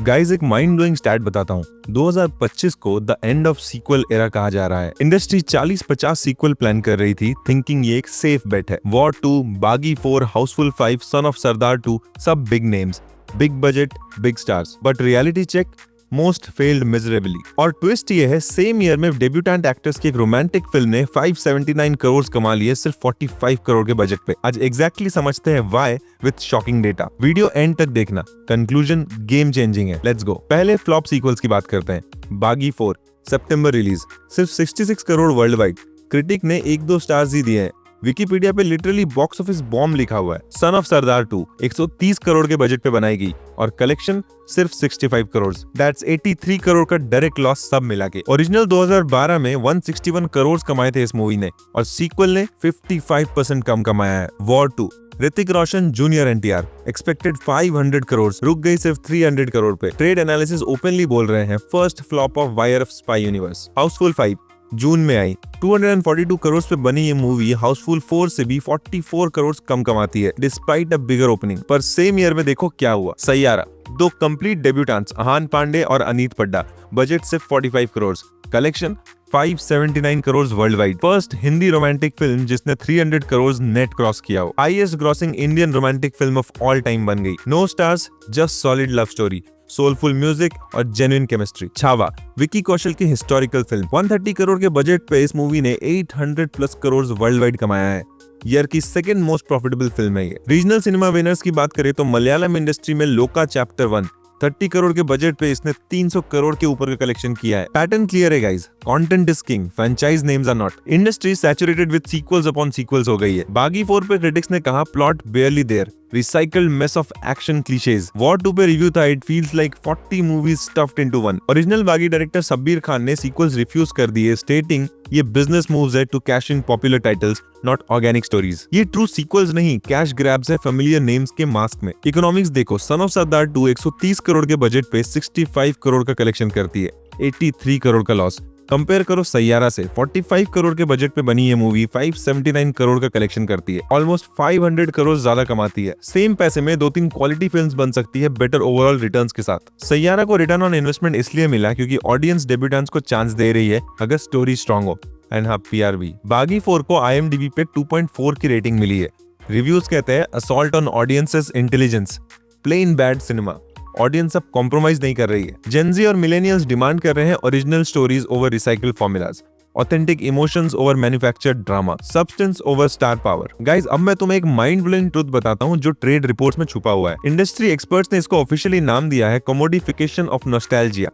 Guys एक mind blowing stat बताता हूँ। 2025 को the end of sequel era कहा जा रहा है। इंडस्ट्री 40-50 सीक्वल प्लान कर रही थी, थिंकिंग ये एक सेफ बेट है। वॉर 2, बागी 4, हाउसफुल 5, सन ऑफ सरदार 2, सब big names, big budget, big stars. But reality check, most failed miserably. और ट्विस्ट ये है, सेम ईयर में डेब्यूटेंट एक्टर्स की एक रोमांटिक फिल्म ने 579 करोड़ कमा लिए सिर्फ 45 करोड़ के बजट पे। आज एग्जैक्टली समझते हैं why with shocking data. Video and तक देखना, कंक्लूजन गेम चेंजिंग है। Let's go. पहले फ्लॉप सीक्वल्स की बात करते हैं। बागी 4 सितंबर रिलीज, सिर्फ 66 करोड़ वर्ल्ड वाइड। क्रिटिक ने 1-2 स्टार्स ही दिए हैं। विकिपीडिया पे लिटरली बॉक्स ऑफिस बॉम्ब लिखा हुआ है। सन ऑफ सरदार 2 130 करोड़ के बजट पे बनाई गई और कलेक्शन सिर्फ 65 करोड़। दैट्स 83 करोड़ का डायरेक्ट लॉस सब मिला के। ओरिजिनल 2012 में 161 करोड़ कमाए थे इस मूवी ने और सीक्वल ने 55% कम कमाया है। War 2, Hrithik Roshan junior NTR, expected 500 crore, रुक गई सिर्फ 300 करोड़ पे। ट्रेड एनालिसिस ओपनली बोल रहे हैं first flop of wire of spy universe. Housefull 5 जून में आई, 242 करोड़ पे बनी ये मूवी हाउसफुल 4 से भी 44 करोड़ कम कमाती है डिस्पाइट अ बिगर ओपनिंग। पर सेम ईयर में देखो क्या हुआ। सैयारा, 2 कंप्लीट डेब्यूटेंट्स अहान पांडे और अनीत पड्डा, बजट सिर्फ 45 crore, collection 579 crore world wide. First Hindi romantic film जिसने 300 करोड़ नेट क्रॉस किया हो। Highest grossing Indian romantic film of all time बन गई। No stars, just solid love story, soulful music और जेन्युइन केमिस्ट्री। छावा, विकी कौशल की हिस्टोरिकल फिल्म, 130 करोड़ के बजट पे इस मूवी ने 800+ करोड़ वर्ल्ड वाइड कमाया है। ईयर की सेकंड मोस्ट प्रॉफिटेबल फिल्म है ये। रीजनल सिनेमा विनर्स की बात करें तो मलयालम इंडस्ट्री में लोका चैप्टर 1 30 करोड़ के बजट पे इसने 300 करोड़ के ऊपर का कलेक्शन किया है। पैटर्न क्लियर है guys, content is king, franchise names are not. Industry saturated with sequels upon sequels हो गई है। बागी 4 पे क्रिटिक्स ने कहा plot barely there, recycled mess of action cliches. War 2 पे रिव्यू था, it feels like 40 movies stuffed into one. Original Baaghi director Shabbir Khan ने sequels refuse कर दिए, स्टेटिंग ये बिजनेस मूव्स है to cash in popular titles, not organic stories. ये true sequels नहीं, cash grabs है फेमिलियर नेम्स के मास्क में। इकोनॉमिक्स देखो, सन ऑफ सरदार 2 130 करोड़ के बजट पे 65 करोड़ का कलेक्शन करती है, 83 करोड़ का लॉस। कंपेयर करो सैयारा से, 45 करोड़ के बजट पे बनी ये मूवी 579 करोड़ का कलेक्शन करती है, ऑलमोस्ट 500 करोड़ ज्यादा कमाती है। सेम पैसे में 2-3 क्वालिटी फिल्म्स बन सकती है बेटर ओवरऑल रिटर्न्स के साथ। सैयारा को रिटर्न ऑन इन्वेस्टमेंट इसलिए मिला क्योंकि ऑडियंस डेब्यूटेंट्स को चांस दे रही है अगर स्टोरी स्ट्रॉन्ग हो एंड हाँ PR भी। बागी 4 को IMDb पे 2.4 की रेटिंग मिली है। रिव्यूज कहते हैं assault on audiences intelligence, plain bad cinema. Audience अब कॉम्प्रोमाइज नहीं कर रही है। जेनजी और मिलेनियल्स डिमांड कर रहे हैं original stories over recycled formulas, authentic emotions over manufactured drama, substance over star power. Guys अब मैं तुम्हें एक माइंड ब्लोइंग ट्रुथ बताता हूं जो ट्रेड रिपोर्ट्स में छुपा हुआ है। इंडस्ट्री एक्सपर्ट्स ने इसको ऑफिशियली नाम दिया है कमोडिफिकेशन ऑफ नॉस्टैल्जिया।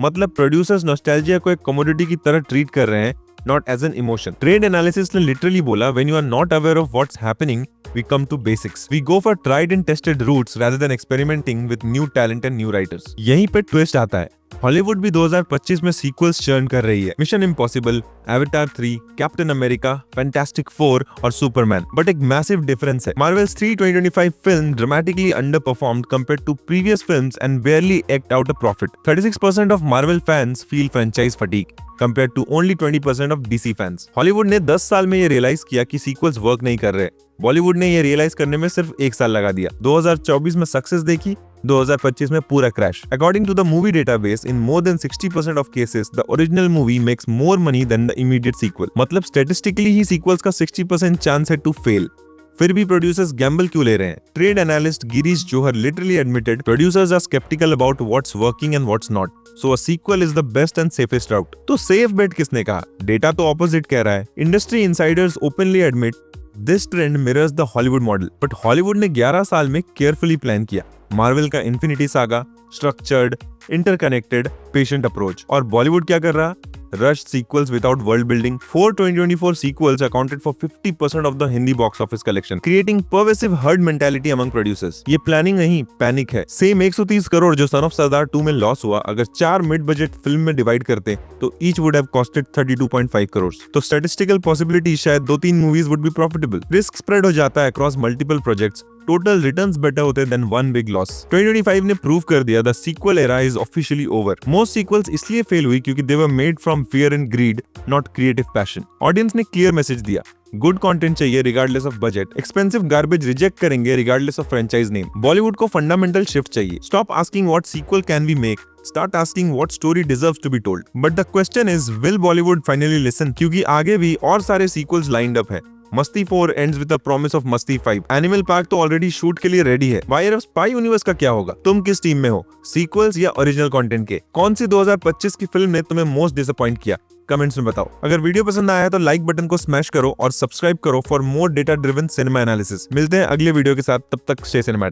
मतलब प्रोड्यूसर्स नॉस्टैल्जिया को एक कमोडिटी की तरह ट्रीट कर रहे हैं, not as an emotion. Trade analysis ने literally बोला, when you are not aware of what's happening, we come to basics. We go for tried and tested routes rather than experimenting with new talent and new writers. यहीं पे twist आता है। Hollywood भी 2025 में sequels churn कर रही है। Mission impossible, Avatar 3, Captain America, Fantastic 4 और सुपरमैन। बट एक मैसिव डिफरेंस है। Marvels 3 2025 film dramatically underperformed compared to previous films and barely eked out a profit. 36% of Marvel fans feel franchise fatigue compared to only 20% of DC fans. Hollywood ने 10 साल में ये realise किया कि sequels work नहीं कर रहे। बॉलीवुड ने ये रियलाइज करने में सिर्फ 1 साल लगा दिया। 2024 में सक्सेस देखी, 2025 में पूरा crash. According to the movie database, in more than 60% of cases, the original movie makes more money than the immediate sequel. मतलब statistically ही सीक्वल्स का 60% चांस है टू फेल। फिर भी प्रोड्यूसर्स गैम्बल क्यों ले रहे हैं? Trade analyst Girish Johar literally admitted producers are sceptical about what's working and what's not, so a sequel is the best and safest route. तो सेफ बेट किसने कहा? डेटा तो ऑपोजिट कह रहा है। Industry Insiders openly admit this trend mirrors the Hollywood model, but Hollywood ने 11 साल में केयरफुली प्लान किया। मार्वल का infinity saga, structured, interconnected, patient approach. और बॉलीवुड क्या कर रहा? Rushed sequels without world building. 4 2024 sequels accounted for 50% of the Hindi box office collection, creating pervasive herd mentality among producers. ये प्लानिंग नहीं, पैनिक है। Same 130 crore जो सन ऑफ सरदार 2 में loss हुआ, अगर 4 मिड बजट फिल्म में डिवाइड करते तो each would have costed 32.5 crore. तो स्टैटिस्टिकल पॉसिबिलिटी शायद 2-3 movies would be profitable. Risk spread हो जाता है across multiple projects, total returns better होते देन वन बिग लॉस। 2025 ने प्रूव कर दिया the sequel era is officially over. Most sequels इसलिए फेल हुई क्योंकि they were made from fear and greed, not creative passion. Audience ने clear message दिया, good content चाहिए regardless of budget, expensive garbage reject करेंगे regardless of franchise name. Bollywood को fundamental shift चाहिए। Stop asking what sequel can we make, Start asking what story deserves to be told. But the question is, will Bollywood finally listen? क्योंकि आगे भी और सारे sequels lined up है। मस्ती 4 ends with a promise of मस्ती 5। Animal park तो already shoot के लिए रेडी है। वायर ऑफ स्पाई यूनिवर्स का क्या होगा? तुम किस टीम में हो, सीक्वल्स या ओरिजिनल कंटेंट के? कौन सी 2025 की फिल्म ने तुम्हें मोस्ट डिसअपॉइंट किया? कमेंट्स में बताओ। अगर वीडियो पसंद आया है तो लाइक बटन को स्मैश करो और सब्सक्राइब करो for more data driven cinema analysis. मिलते हैं अगले वीडियो के साथ, तब तक स्टे सिनेमैटिक।